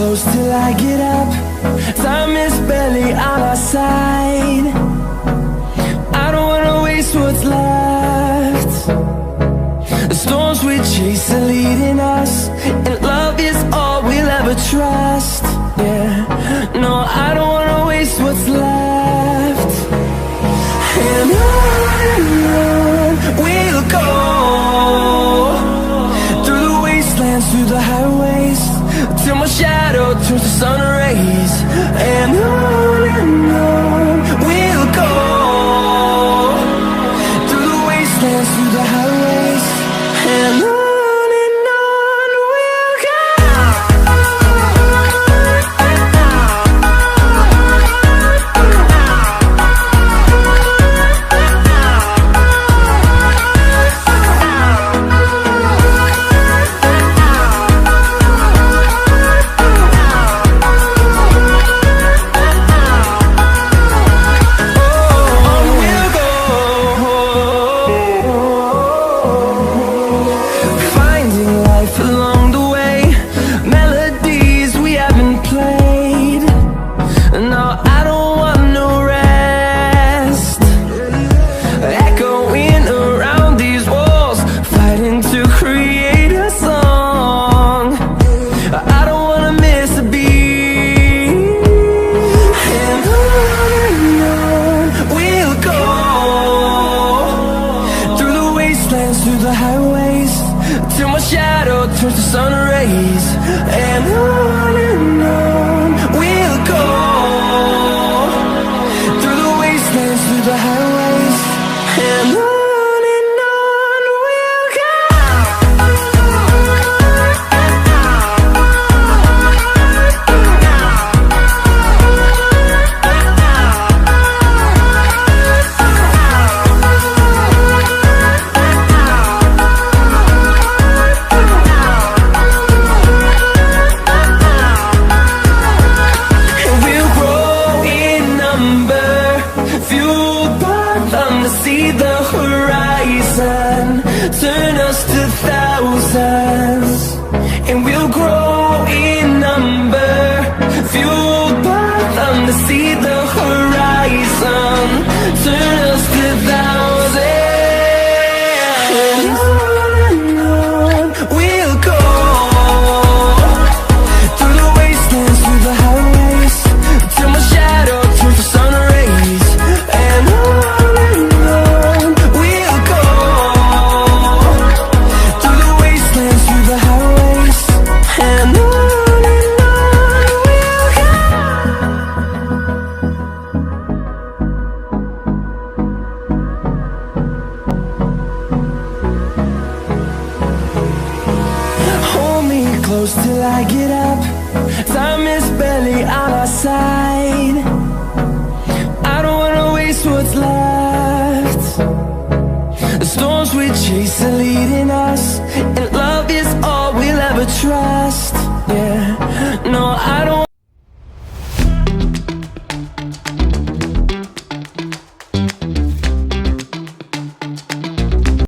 close till I get up. Time is barely on our side. I don't wanna waste what's left. The storms we chase are leading us, and love is all we'll ever trust. Yeah, no, I don't wanna waste what's left. And on we'll go, through the wastelands, through the highways, till my shadow turns to sun rays. And on we'll go, through the wastelands, through the highways, and on we'll go. Along the way, melodies we haven't played. No, I don't want no rest. Echoing around these walls, fighting to create a song. I don't wanna miss a beat. And on we'll go, through the wastelands, through the highways, till my shadow turns to sun rays. And on we'll go, through the wastelands, through the highways, and on we'll go. See the horizon, turn us to thousands, and we'll grow in number, fueled by them to see the horizon, turn us to thousands. And on we'll go, through the wastelands, through the highways, till my shadow turns to sun rays. And close till I get up. Time is barely on our side. I don't wanna waste what's left. The storms we chase are leading us, and love is all we'll ever trust. Yeah, no, I don't